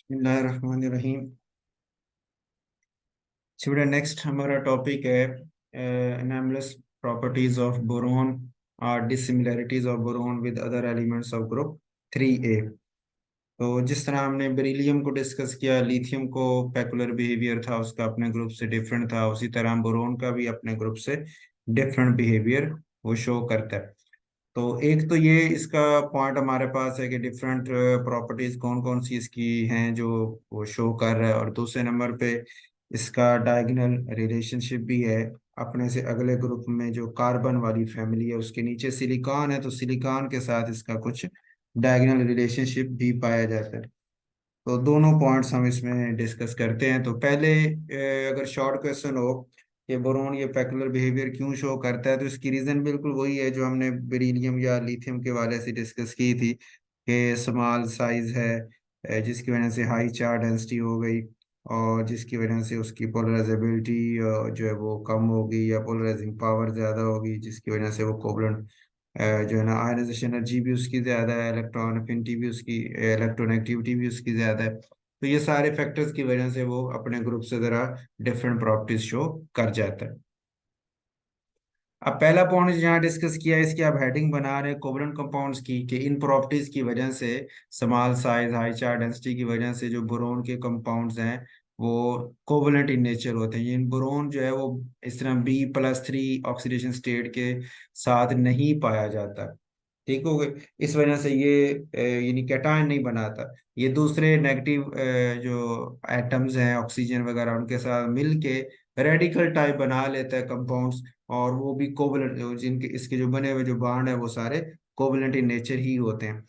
बिस्मिल्लाहिर्रहमानिर्रहीम। Children, next हमारा topic है एनामलस प्रॉपर्टीज ऑफ बोरोन और dissimilarities of boron with other elements of group 3A। तो जिस तरह हमने बेरिलियम को डिस्कस किया, लिथियम को पेकुलर बिहेवियर था उसका अपने ग्रुप से डिफरेंट था, उसी तरह बोरोन का भी अपने ग्रुप से डिफरेंट बिहेवियर वो शो करता है। तो एक तो ये इसका पॉइंट हमारे पास है कि डिफरेंट प्रॉपर्टीज कौन कौन सी इसकी हैं जो वो शो कर रहा है, और दूसरे नंबर पे इसका डायगोनल रिलेशनशिप भी है अपने से अगले ग्रुप में जो कार्बन वाली फैमिली है उसके नीचे सिलिकॉन है, तो सिलिकॉन के साथ इसका कुछ डायगोनल रिलेशनशिप भी पाया जाता है। तो दोनों पॉइंट्स हम इसमें डिस्कस करते हैं। तो पहले अगर शॉर्ट क्वेश्चन हो कि बोरोन ये पेकुलर बिहेवियर क्यों शो करता है, तो इसकी रीजन बिल्कुल वही है जो हमने बेरिलियम या लिथियम के वाले से डिस्कस की थी कि स्मॉल साइज है, जिसकी वजह से हाई चार्ज डेंसिटी हो गई, और जिसकी वजह से उसकी पोलराइजेबिलिटी जो है वो कम होगी या पोलराइजिंग पावर ज़्यादा होगी, जिसकी वजह से वो कोवलेंट जो है ना आयनाइजेशन एनर्जी भी उसकी ज़्यादा है, इलेक्ट्रॉन अफिनिटी भी उसकी, इलेक्ट्रोनेगेटिविटी भी उसकी ज़्यादा है। तो ये सारे फैक्टर्स की वजह से वो अपने ग्रुप से ज़रा डिफरेंट प्रॉपर्टीज शो कर जाता है। अब पहला पॉइंट जहाँ डिस्कस किया है, इसकी आप हेडिंग बना रहे हैं कोवलेंट कंपाउंड्स की, कि इन प्रॉपर्टीज की वजह से, small size high charge density की वजह से जो बोरोन के कंपाउंड्स हैं वो कोवलेंट इन नेचर होते हैं। ये बोरोन जो है वो इस तरह B+3 ऑक्सीडेशन स्टेट के साथ नहीं पाया जाता, ठीक हो गए। इस वजह से ये यानी कैटायन नहीं बनाता, ये दूसरे नेगेटिव जो एटम्स हैं ऑक्सीजन वगैरह उनके साथ मिलके रेडिकल टाइप बना लेता है कंपाउंड्स, और वो भी कोवलेंट, जिनके इसके जो बने हुए जो बॉन्ड है वो सारे कोवलेंट इन नेचर ही होते हैं।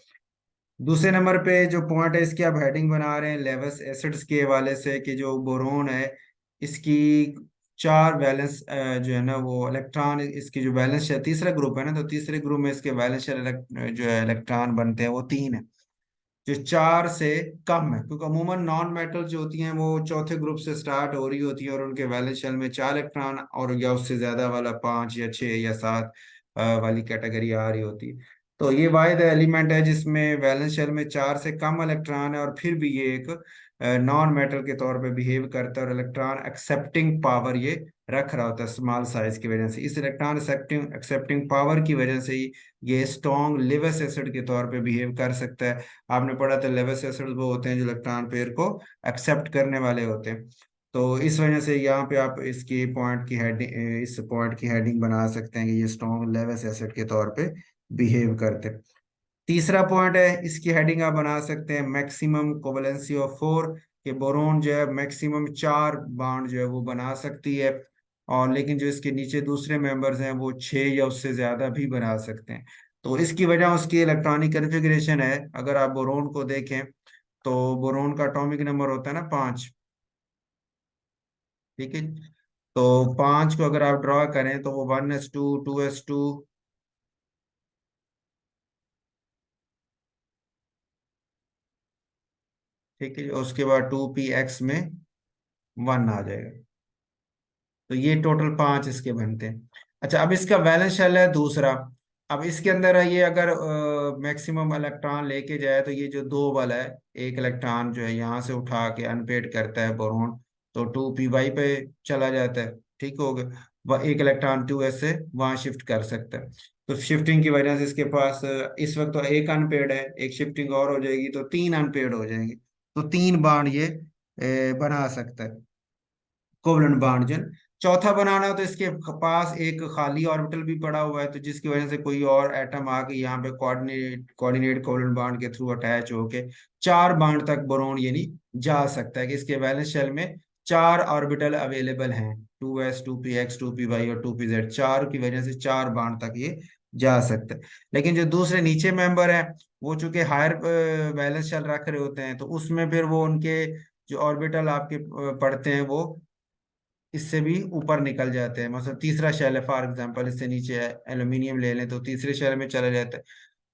दूसरे नंबर पे जो पॉइंट है, इसकी आप हेडिंग बना रहे हैं लेवस एसिड्स के हवाले से, कि जो बोरोन है इसकी चार वैलेंस जो है ना वो इलेक्ट्रॉन, इसकी जो वैलेंस है तीसरा ग्रुप है ना, तो तीसरे ग्रुप में इसके वैलेंस जो है इलेक्ट्रॉन बनते हैं वो 3 है, जो 4 से कम है, क्योंकि अमूमन नॉन मेटल जो होती हैं वो चौथे ग्रुप से स्टार्ट हो रही होती है और उनके वैलेंस शेल में 4 इलेक्ट्रॉन और या उससे ज्यादा वाला 5 या 6 या 7 वाली कैटेगरी आ रही होती है। तो ये वाहिद एलिमेंट है जिसमें वैलेंस शेल में 4 से कम इलेक्ट्रॉन है, और फिर भी ये एक नॉन मेटल के तौर पे बिहेव करता है, और इलेक्ट्रॉन एक्सेप्टिंग पावर ये रख रहा होता है स्मॉल साइज की वजह से। इस इलेक्ट्रॉन एक्सेप्टिंग एक्सेप्टिंग पावर की वजह से ही ये स्ट्रॉन्ग लिवस एसिड के तौर पे बिहेव कर सकता है। आपने पढ़ा था लेवस एसिड वो होते हैं जो इलेक्ट्रॉन पेयर को एक्सेप्ट करने वाले होते हैं। तो इस वजह से यहाँ पे आप इसकी पॉइंट की हेडिंग, इस पॉइंट की हेडिंग बना सकते हैं कि ये स्ट्रॉन्ग लेवस एसिड के तौर पे बिहेव करते हैं। तीसरा पॉइंट है, इसकी हेडिंग आप बना सकते हैं मैक्सिमम कोवेलेंसी ऑफ 4, कि बोरोन जो है मैक्सिमम 4 बॉन्ड जो है वो बना सकती है, और लेकिन जो इसके नीचे दूसरे मेंबर्स हैं वो 6 या उससे ज्यादा भी बना सकते हैं। तो इसकी वजह उसकी इलेक्ट्रॉनिक कन्फिग्रेशन है। अगर आप बोरोन को देखें तो बोरोन का एटॉमिक नंबर होता है ना 5, ठीक है। तो 5 को अगर आप ड्रॉ करें तो वो 1s2 2s2, ठीक है, उसके बाद 2px में 1 आ जाएगा। तो ये टोटल 5 इसके बनते हैं। अच्छा, अब इसका वैलेंस शेल है दूसरा। अब इसके अंदर है ये, अगर मैक्सिमम इलेक्ट्रॉन लेके जाए तो ये जो 2 वाला है, एक इलेक्ट्रॉन जो है यहाँ से उठा के अनपेड करता है बोरोन, तो 2p पे चला जाता है, ठीक हो गया। वह एक इलेक्ट्रॉन 2s से वहां शिफ्ट कर सकता है। तो शिफ्टिंग की वजह से इसके पास इस वक्त तो एक अनपेड है, एक शिफ्टिंग और हो जाएगी तो 3 अनपेड हो जाएंगे। तो 3 बाड ये बना सकता है, कोवलेंट बॉन्ड जो है। चौथा बनाना हो तो इसके पास एक खाली ऑर्बिटल भी पड़ा हुआ है, तो जिसकी वजह से कोई और एटम आके यहाँ पे कोऑर्डिनेट कोवलेंट बॉन्ड के थ्रू अटैच होके 4 बॉन्ड तक बोरोन यानी जा सकता है, कि इसके वैलेंस शेल में 4 ऑर्बिटल अवेलेबल हैं, 2s 2px 2py और 2pz, 4 की वजह से 4 बॉन्ड तक ये जा सकता है। लेकिन जो दूसरे नीचे मेंबर है वो चूंकि हायर वैलेंस शेल रख रहे होते हैं, तो उसमें फिर वो उनके जो ऑर्बिटल आपके पड़ते हैं वो इससे भी ऊपर निकल जाते हैं। मतलब तीसरा शेल है फॉर एग्जांपल, इससे नीचे एल्यूमिनियम ले लें तो तीसरे शेल में चला जाता है।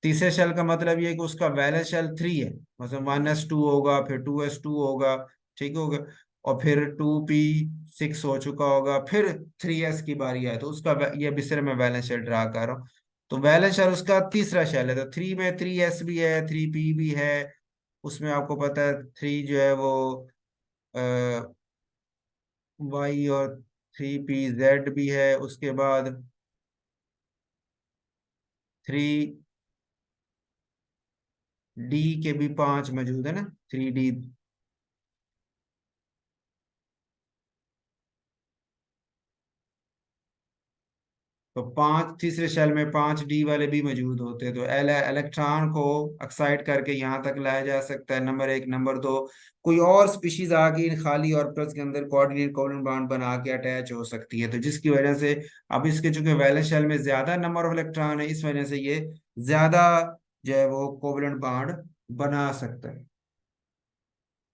तीसरे शेल का मतलब ये है कि उसका वैलेंस शेल 3 है, मतलब 1s2 होगा, फिर 2s2 होगा, ठीक होगा, और फिर 2p6 हो चुका होगा, फिर 3s की बारी है, तो उसका ये भी सिर्फ मैं वैलेंस शेल ड्रा कर रहा हूँ। तो वैलेंस शेल उसका तीसरा शेल है, तो 3 में 3s भी है, 3p भी है, उसमें आपको पता है 3 जो है वो वाई और 3 पी जेड भी है। उसके बाद 3 डी के भी 5 मौजूद है ना, 3 डी। तो 5 तीसरे शेल में 5 डी वाले भी मौजूद होते हैं। तो इलेक्ट्रॉन को एक्साइट करके यहाँ तक लाया जा सकता है, नंबर एक। नंबर दो, कोई और स्पीशीज आके इन खाली ऑर्बिटल्स के अंदर कोऑर्डिनेट कोवलेंट बॉन्ड बना के अटैच हो सकती है, तो जिसकी वजह से अब इसके चूंकि वैलेंस शेल में ज्यादा नंबर ऑफ इलेक्ट्रॉन है, इस वजह से ये ज्यादा जो है वो कोवलेंट बॉन्ड बना सकता है।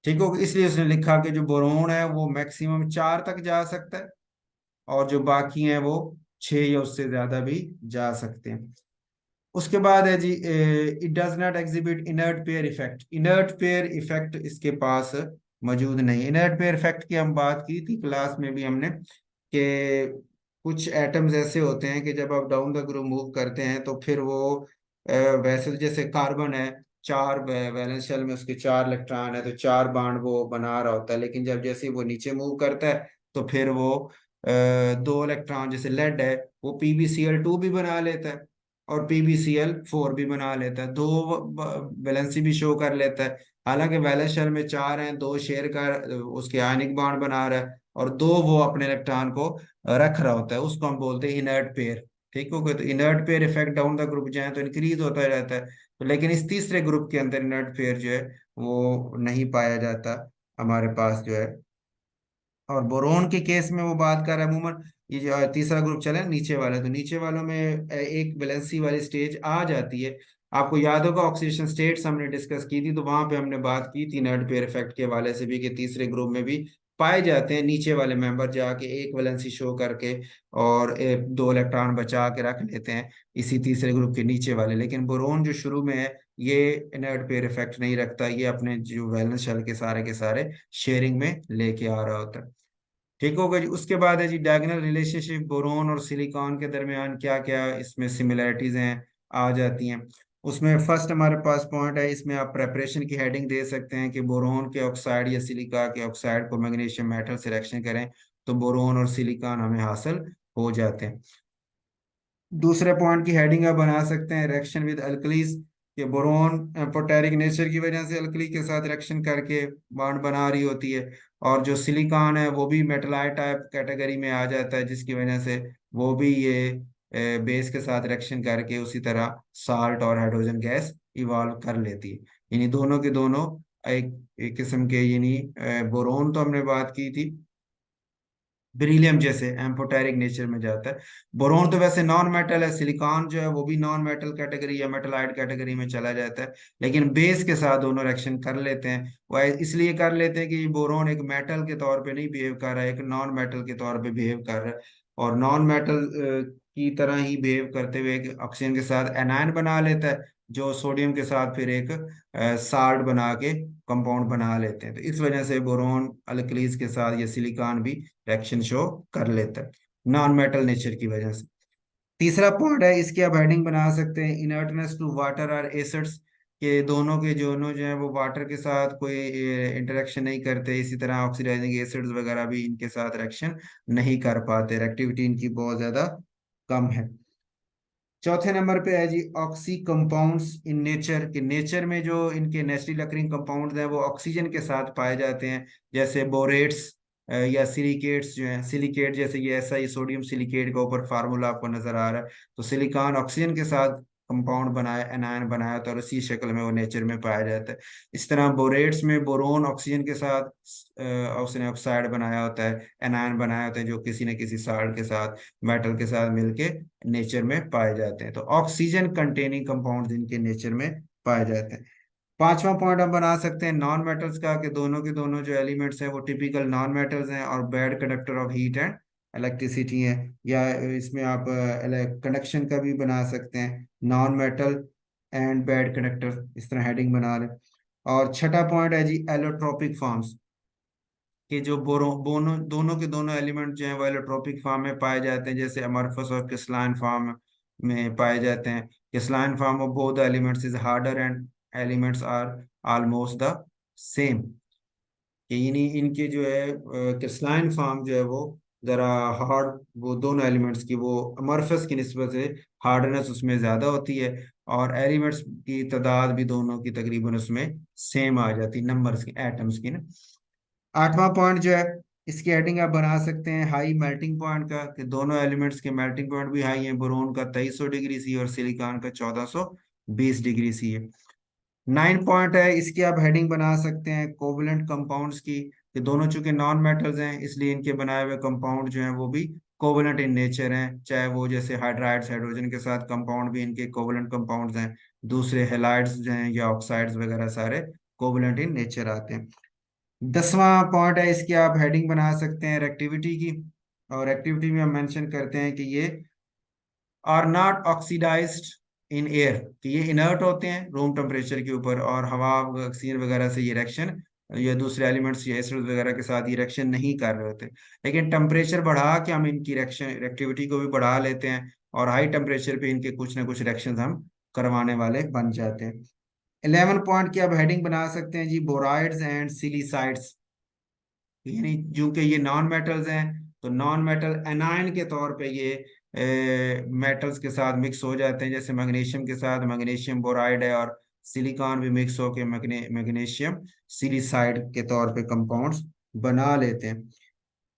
ठीक हो, इसलिए उसने लिखा कि जो बोरोन है वो मैक्सिमम 4 तक जा सकता है, और जो बाकी हैं वो 6 या उससे ज्यादा भी जा सकते हैं। उसके बाद है जी, it does not exhibit inert pair effect. Inert pair effect इसके पास मौजूद नहीं। इनर्ट पेयर इफेक्ट की हम बात की थी क्लास में भी हमने, कि कुछ एटम्स ऐसे होते हैं कि जब आप डाउन द ग्रुप मूव करते हैं तो फिर वो वैसे तो जैसे कार्बन है, 4 वैलेंस शेल में उसके 4 इलेक्ट्रॉन है, तो 4 बॉन्ड वो बना रहा होता है, लेकिन जब जैसे ही वो नीचे मूव करता है तो फिर वो 2 इलेक्ट्रॉन, जैसे लेड है वो PbCl2 भी बना लेता है और PbCl4 भी बना लेता है, दो वैलेंसी भी शो कर लेता है। हालांकि वैलेंस शेल में 4 हैं, 2 शेयर का उसके आयनिक बॉन्ड बना रहा है और 2 वो अपने इलेक्ट्रॉन को रख रहा होता है, उसको हम बोलते हैं इनर्ट पेयर। ठीक हो गया, तो inert pair effect down the group जाए तो इंक्रीज होता रहता है, तो लेकिन इस तीसरे ग्रुप के अंदर इनर्ट पेयर जो है वो नहीं पाया जाता हमारे पास जो है। और बोरोन के केस में वो बात कर रहा है अमूमन, ये जो तीसरा ग्रुप चले ना, नीचे वाले, तो नीचे वालों में एक वैलेंसी वाली स्टेज आ जाती है। आपको याद होगा ऑक्सीडेशन स्टेट्स हमने डिस्कस की थी, तो वहां पे हमने बात की थी नर्ड पेयर इफेक्ट के हवाले से भी, कि तीसरे ग्रुप में भी पाए जाते हैं नीचे वाले मेंबर जाके एक वैलेंसी शो करके और 2 इलेक्ट्रॉन बचा के रख लेते हैं इसी तीसरे ग्रुप के नीचे वाले। लेकिन बोरोन जो शुरू में है ये इनर्ट पेयर इफेक्ट नहीं रखता, ये अपने जो वैलेंस शेल के सारे शेयरिंग में लेके आ रहा होता है। ठीक होगा जी। उसके बाद है जी डायगोनल रिलेशनशिप, बोरोन और सिलिकॉन के दरमियान क्या क्या इसमें सिमिलरिटीज हैं, आ जाती हैं। उसमें फर्स्ट हमारे पास पॉइंट है, इसमें आप प्रेपरेशन की हेडिंग दे सकते हैं कि बोरोन के ऑक्साइड या सिलिका के ऑक्साइड को मैग्नीशियम मेटल से रिएक्शन करें तो बोरोन और सिलिकॉन हमें हासिल हो जाते हैं। दूसरे पॉइंट की हेडिंग आप बना सकते हैं रिएक्शन विद अल्कलीज, ये बोरोन एम्फोटेरिक नेचर की वजह से अल्कली के साथ रिएक्शन करके बॉन्ड बना रही होती है, और जो सिलिकॉन है वो भी मेटलाइट टाइप कैटेगरी में आ जाता है, जिसकी वजह से वो भी ये बेस के साथ रिएक्शन करके उसी तरह साल्ट और हाइड्रोजन गैस इवॉल्व कर लेती है। यानी दोनों के दोनों एक किस्म के, यानी बोरोन तो हमने बात की थी बेरिलियम जैसे एम्फोटेरिक नेचर में जाता है। बोरोन तो वैसे नॉन मेटल है, सिलिकॉन जो है वो भी नॉन मेटल कैटेगरी या मेटलाइट कैटेगरी में चला जाता है, लेकिन बेस के साथ दोनों रिएक्शन कर लेते हैं। वह इसलिए कर लेते हैं कि बोरोन एक मेटल के तौर पे नहीं बिहेव कर रहा है, एक नॉन मेटल के तौर पे बिहेव कर रहा है, और नॉन मेटल की तरह ही बिहेव करते हुए एक ऑक्सीजन के साथ एनायन बना लेता है, जो सोडियम के साथ फिर एक साल्ट बना के कंपाउंड बना लेते हैं। तो इस वजह से बोरोन अल्कलीज के साथ ये सिलिकॉन भी रिएक्शन शो कर लेता है नॉन मेटल नेचर की वजह से। तीसरा पॉइंट है, इसकी आप हेडिंग बना सकते हैं इनर्टनेस टू वाटर और एसिड्स, के दोनों के दोनों जो है वो वाटर के साथ कोई इंटरेक्शन नहीं करते, इसी तरह ऑक्सीडाइजिंग एसिड्स वगैरह भी इनके साथ रिएक्शन नहीं कर पाते, रिएक्टिविटी इनकी बहुत ज्यादा कम है। चौथे नंबर पे है जी ऑक्सी कंपाउंड्स इन नेचर, के नेचर में जो इनके नेचुरली अकरिंग कंपाउंड्स हैं वो ऑक्सीजन के साथ पाए जाते हैं, जैसे बोरेट्स या सिलिकेट्स जो हैं। सिलिकेट जैसे ये ऐसा ही सोडियम सिलिकेट का ऊपर फार्मूला आपको नजर आ रहा है, तो सिलिकॉन ऑक्सीजन के साथ कंपाउंड बनाया, एनायन बनाया होता है, और उसी शक्ल में वो नेचर में पाया जाता है। इस तरह बोरेट्स में बोरोन ऑक्सीजन के साथ उसने ऑक्साइड बनाया होता है, एनायन बनाया होता है, जो किसी न किसी साल्ट के साथ, मेटल के साथ मिलके नेचर में पाए जाते हैं। तो ऑक्सीजन कंटेनिंग कंपाउंड्स इनके नेचर में पाए जाते हैं। पांचवा पॉइंट हम बना सकते हैं नॉन मेटल्स का, कि दोनों के दोनों जो एलिमेंट्स हैं वो टिपिकल नॉन मेटल्स हैं और bad conductor of heat and electricity है। या इसमें आप कंडक्शन का भी बना सकते हैं, non metal and bad conductor, इस तरह हेडिंग बना लें। और छठा पॉइंट है जी एलोट्रोपिक फॉर्म्स, कि जो बोनो दोनों के दोनों एलिमेंट जो हैं वो एलोट्रोपिक फॉर्म में पाए जाते हैं, जैसे अमरफस और क्रिस्टलाइन फॉर्म में पाए जाते हैं। Crystalline form of both elements is harder and elements are almost the same, कि इन्हीं इनके जो है क्रिस्टलाइन फॉर्म जो है वो जरा हार्ड, वो दोनों एलिमेंट्स की वो अमorphous की निस्बत से हार्डनेस उसमें ज्यादा होती है, और एलिमेंट्स की तादाद भी दोनों की तकरीबन उसमें सेम आ जाती है, नंबर्स की, एटम्स की ना। आठवां पॉइंट जो है, इसकी हेडिंग आप बना सकते हैं हाई मेल्टिंग पॉइंट का, कि दोनों एलिमेंट्स के मेल्टिंग पॉइंट भी हाई है, बोरोन का 2300 डिग्री सी और सिलिकॉन का 1420 डिग्री सी है। 9 पॉइंट है, इसकी आप हेडिंग बना सकते हैं कोवलेंट कंपाउंड्स की, कि दोनों चूंकि नॉन मेटल्स हैं इसलिए इनके बनाए हुए कंपाउंड जो हैं वो भी कोवलेंट इन नेचर हैं, चाहे वो जैसे हाइड्राइड्स हाइड्रोजन के साथ कंपाउंड भी इनके कोवलेंट कंपाउंड्स हैं, दूसरे हेलाइड्स जो हैं या ऑक्साइड्स वगैरह सारे कोवलेंट इन नेचर आते हैं। 10वां पॉइंट है, इसकी आप हेडिंग बना सकते हैं रिएक्टिविटी की, और एक्टिविटी में हम मेंशन करते हैं कि ये are not oxidised in air, कि ये इनर्ट होते हैं रूम टेम्परेचर के ऊपर, और हवा ऑक्सीजन वगैरह से ये रिएक्शन या दूसरे एलिमेंट्स या एसिड्स वगैरह के साथ ये रिएक्शन नहीं कर रहे होते, लेकिन टेम्परेचर बढ़ा के हम इनकी रिएक्शन रिएक्टिविटी को भी बढ़ा लेते हैं, और हाई टेम्परेचर पे इनके कुछ ना कुछ रिएक्शन हम करवाने वाले बन जाते हैं। 11 पॉइंट की आप हेडिंग बना सकते हैं जी बोराइड्स एंड सिलिसाइड्स, यानी चूंकि ये नॉन मेटल्स हैं तो नॉन मेटल एनायन के तौर पे ये मेटल्स के साथ मिक्स हो जाते हैं, जैसे मैग्नीशियम के साथ मैग्नीशियम बोराइड है, और सिलिकॉन भी मिक्स होकर मैग्नीशियम सिलिसाइड के तौर पे कंपाउंड्स बना लेते हैं।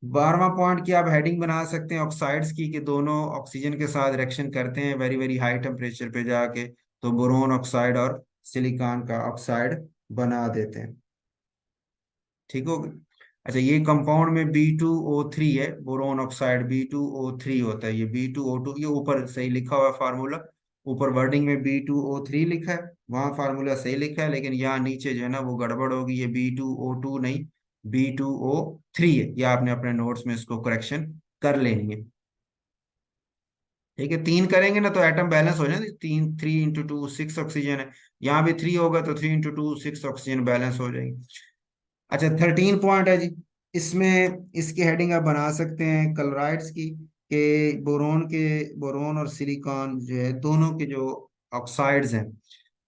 12वां पॉइंट की आप हेडिंग बना सकते हैं ऑक्साइड्स की, कि दोनों ऑक्सीजन के साथ रिएक्शन करते हैं वेरी वेरी हाई टेम्परेचर पे जाके, तो बोरोन ऑक्साइड और सिलिकॉन का ऑक्साइड बना देते हैं। ठीक हो? अच्छा, ये कंपाउंड में B2O3 है, बोरोन ऑक्साइड B2O3 होता है, ये B2O2, ये ऊपर सही लिखा हुआ है फार्मूला, ऊपर वर्डिंग में B2O3 लिखा है, वहां फार्मूला सही लिखा है, लेकिन यहाँ नीचे जो है ना वो गड़बड़ होगी, ये B2O2 नहीं B2O3 है, या आपने अपने नोट्स में इसको करेक्शन कर लेनी है। ठीक है, 3 करेंगे ना तो एटम बैलेंस हो जाए, 3 3 × 2 6 ऑक्सीजन है, यहाँ भी 3 होगा तो 3 × 2 6 ऑक्सीजन बैलेंस हो जाएगी। अच्छा, 13 पॉइंट है जी, इसमें इसकी हेडिंग आप बना सकते हैं क्लोराइड्स की, के बोरोन और सिलिकॉन जो है दोनों के जो ऑक्साइड्स हैं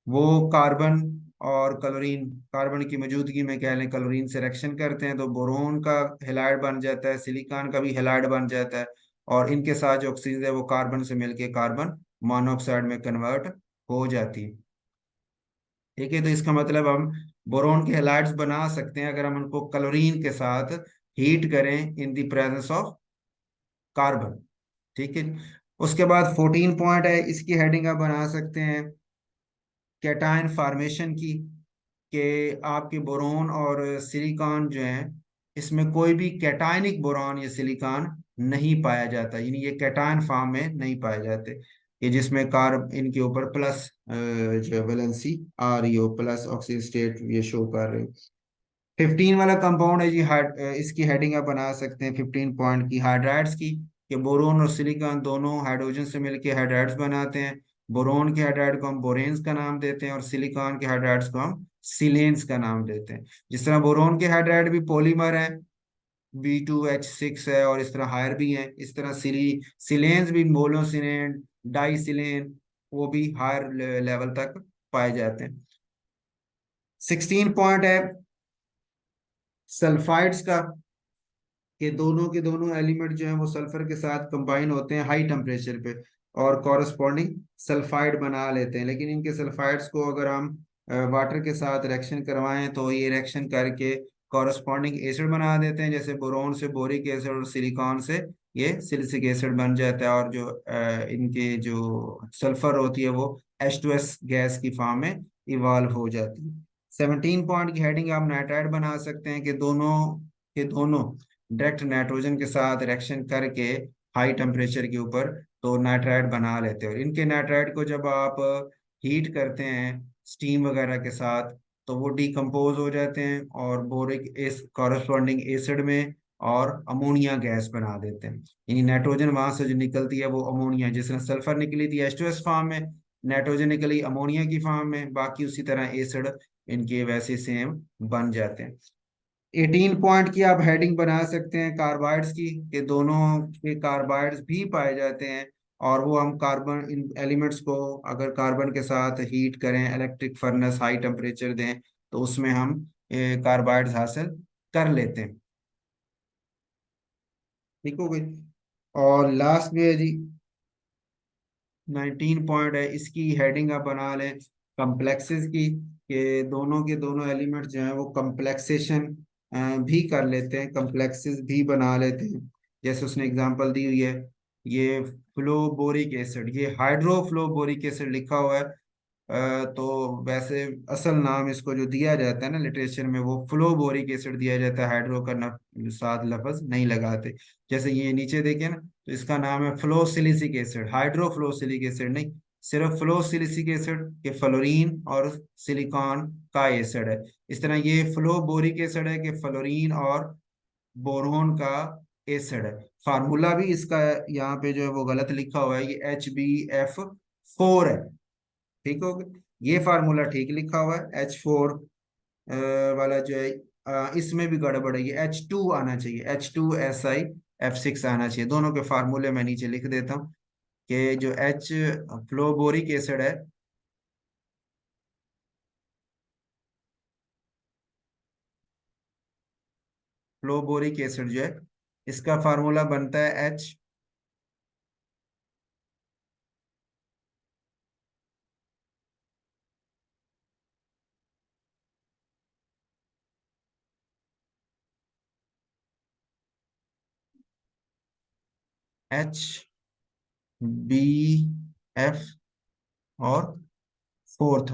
वो कार्बन और क्लोरीन, कार्बन की मौजूदगी में कह लें क्लोरीन से रिएक्शन करते हैं, तो बोरोन का हेलाइड बन जाता है, सिलिकॉन का भी हेलाइड बन जाता है, और इनके साथ जो ऑक्सीजन है वो कार्बन से मिलके कार्बन मोनोऑक्साइड में कन्वर्ट हो जाती है। ठीक है, तो इसका मतलब हम बोरोन के हैलाइड्स बना सकते हैं अगर हम उनको क्लोरीन के साथ हीट करें in the presence of carbon. ठीक है, उसके बाद 14 पॉइंट है, इसकी हेडिंग आप बना सकते हैं कैटायन फॉर्मेशन की, कि आपके बोरोन और सिलिकॉन जो है इसमें कोई भी कैटायनिक बोरॉन या सिलिकॉन नहीं पाया जाता, यानी ये कैटायन फॉर्म में नहीं पाए जाते, ये जिसमें कार्ब इनके ऊपर प्लस जो वैलेंसी आ रही हो, प्लस ऑक्सीजन स्टेट ये शो कर रहे हो। 15 वाला कंपाउंड है जी इसकी हेडिंग आप बना सकते हैं 15 पॉइंट की हाइड्राइड्स की, कि बोरोन और सिलिकॉन दोनों हाइड्रोजन से मिलकर हाइड्राइड्स बनाते हैं, बोरोन के हाइड्राइड को हम बोरेन्स का नाम देते हैं और सिलिकॉन के हाइड्राइड्स को हम सिलेन्स का नाम देते हैं। जिस तरह बोरोन के हाइड्राइड भी पॉलीमर है, B2H6 है, और इस तरह हायर भी है, इस तरह सिलेन्स भी मोनोसिलेन डाइसिलेन वो भी हायर लेवल तक पाए जाते हैं। 16 पॉइंट है सल्फाइड्स का, कि दोनों के दोनों एलिमेंट जो है वो सल्फर के साथ कंबाइन होते हैं हाई टेम्परेचर पे, और कॉरस्पॉन्डिंग सल्फाइड बना लेते हैं, लेकिन इनके सल्फाइड्स को अगर हम वाटर के साथ रिएक्शन करवाएं तो ये रिएक्शन करके कॉरस्पॉन्डिंग एसिड बना देते हैं, जैसे बोरोन से बोरिक एसिड और सिलिकॉन से ये सिलिसिक एसिड बन जाता है, और जो इनके जो सल्फर होती है वो H2S गैस की फॉर्म में इवॉल्व हो जाती है। 17 पॉइंट की हेडिंग आप नाइट्राइड बना सकते हैं, कि दोनों डायरेक्ट नाइट्रोजन के साथ रिएक्शन करके हाई टेम्परेचर के ऊपर तो नाइट्राइड बना लेते हैं, और इनके नाइट्राइड को जब आप हीट करते हैं स्टीम वगैरह के साथ तो वो डिकम्पोज हो जाते हैं और बोरिक एस कॉरस्पॉन्डिंग एसिड में और अमोनिया गैस बना देते हैं, यानी नाइट्रोजन वहां से जो निकलती है वो अमोनिया, जिस तरह सल्फर निकली थी H2S फॉर्म में, नाइट्रोजन निकली अमोनिया की फॉर्म में, बाकी उसी तरह एसिड इनके वैसे सेम बन जाते हैं। 18 पॉइंट की आप हेडिंग बना सकते हैं कार्बाइड्स की, कि दोनों के कार्बाइड्स भी पाए जाते हैं, और वो हम कार्बन इन एलिमेंट्स को अगर कार्बन के साथ हीट करें इलेक्ट्रिक फर्नेस हाई टेम्परेचर दें तो उसमें हम कार्बाइड्स हासिल कर लेते हैं। ठीक हो गई। और लास्ट में है जी 19 पॉइंट है, इसकी हेडिंग आप बना लें कम्प्लेक्सेस की, कि दोनों के दोनों एलिमेंट जो हैं वो कम्प्लेक्सेशन भी कर लेते हैं, कम्प्लेक्सेस भी बना लेते हैं। जैसे उसने एग्जांपल दी हुई है, ये फ्लोबोरिक एसिड, ये हाइड्रोफ्लोबोरिक एसिड लिखा हुआ है। तो वैसे असल नाम इसको जो दिया जाता है ना लिटरेचर में, वो फ्लोबोरिक एसिड दिया जाता है, हाइड्रो का साथ लफ्ज नहीं लगाते। जैसे ये नीचे देखिए ना, तो इसका नाम है फ्लोसिलिसिक एसिड, हाइड्रोफ्लोसिलिक एसिड नहीं, सिर्फ फ्लोसिलिसिक एसिड के फ्लोरीन और सिलिकॉन का एसिड है। इस तरह ये फ्लोबोरिक एसिड है कि फ्लोरीन और बोरोन का एसिड है। फार्मूला भी इसका यहाँ पे जो है वो गलत लिखा हुआ है, ये HbF4 है। ठीक हो गया। ये फार्मूला ठीक लिखा हुआ है H4 वाला जो है, इसमें भी गड़बड़ है, ये H2 आना चाहिए, H2SiF6 आना चाहिए। दोनों के फार्मूले मैं नीचे लिख देता हूँ कि जो H फ्लोबोरिक एसिड है, फ्लोबोरिक एसिड जो है इसका फार्मूला बनता है HbF और फोर्थ।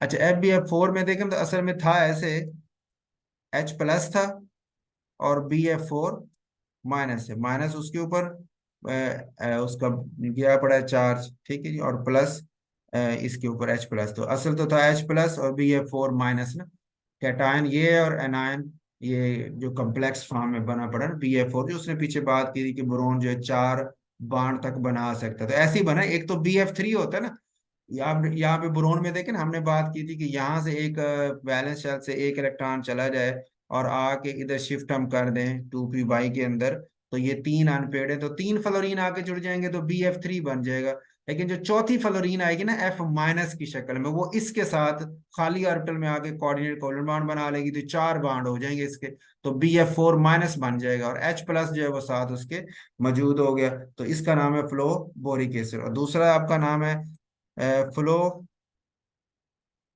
अच्छा, FbF4 में देखें तो असल में था ऐसे, H+ था और BF4 माइनस है, माइनस उसके ऊपर उसका गया पड़ा है चार्ज, ठीक है जी, और प्लस इसके ऊपर H+। तो असल तो था H+ और BF4 माइनस ना, कैटायन ये है और एनायन ये, जो कम्प्लेक्स फॉर्म में बना पड़ा ना BF4, जो उसने पीछे बात की थी कि बोरोन जो है 4 बाड तक बना सकता है, तो ऐसे ही बना। एक तो BF3 होता है ना, यहाँ पे बोरोन में देखें ना, हमने बात की थी कि यहाँ से एक वैलेंस शेल से एक इलेक्ट्रॉन चला जाए और आके इधर शिफ्ट हम कर दें 2p के अंदर, तो ये 3 अनपेड है, तो 3 फ्लोरीन आके जुड़ जाएंगे तो BF3 बन जाएगा। लेकिन जो चौथी फ्लोरीन आएगी ना F- की शक्ल में, वो इसके साथ खाली ऑर्बिटल में आके कोऑर्डिनेट कोवलेंट बॉन्ड बना लेगी, तो 4 बॉन्ड हो जाएंगे इसके, तो BF4- बन जाएगा और H+ जो है वो साथ उसके मौजूद हो गया। तो इसका नाम है फ्लो बोरिक एसिड। और दूसरा आपका नाम है फ्लो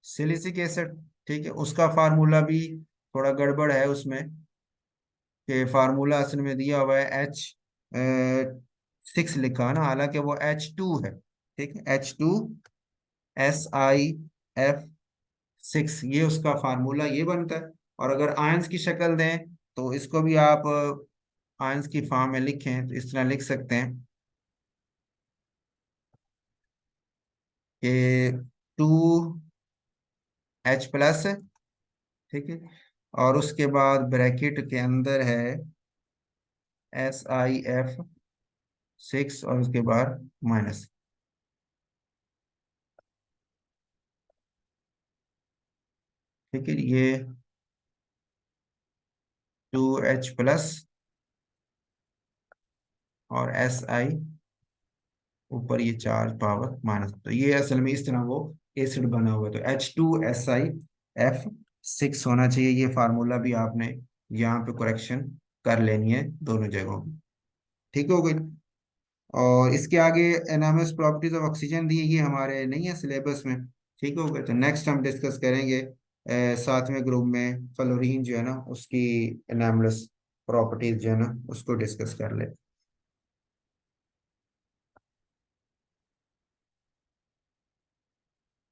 सिलिसिक एसिड। ठीक है, उसका फार्मूला भी थोड़ा गड़बड़ है उसमें, कि फार्मूला असल में दिया हुआ है H6 लिखा है ना, हालांकि वो H2 है। ठीक है, H2SiF6, ये उसका फार्मूला ये बनता है। और अगर आयंस की शक्ल दें तो इसको भी आप आयंस की फॉर्म में लिखें तो इस तरह लिख सकते हैं कि 2H+ है, ठीक है, और उसके बाद ब्रैकेट के अंदर है SiF6 और उसके बाद माइनस। ठीक है, ये 2H+ और SI ऊपर ये चार्ज पावर माइनस, तो ये असल में इस तरह वो एसिड बना हुआ है। तो H2SiF6 होना चाहिए। ये फार्मूला भी आपने यहाँ पे करेक्शन कर लेनी है दोनों जगहों पे। ठीक हो गई। और इसके आगे एनामस प्रॉपर्टीज ऑफ ऑक्सीजन दी है, ये हमारे नहीं है सिलेबस में। ठीक हो गया, तो नेक्स्ट हम डिस्कस करेंगे 7वें ग्रुप में फ्लोरीन जो है ना उसकी एनामस प्रॉपर्टीज जो है ना उसको डिस्कस कर ले।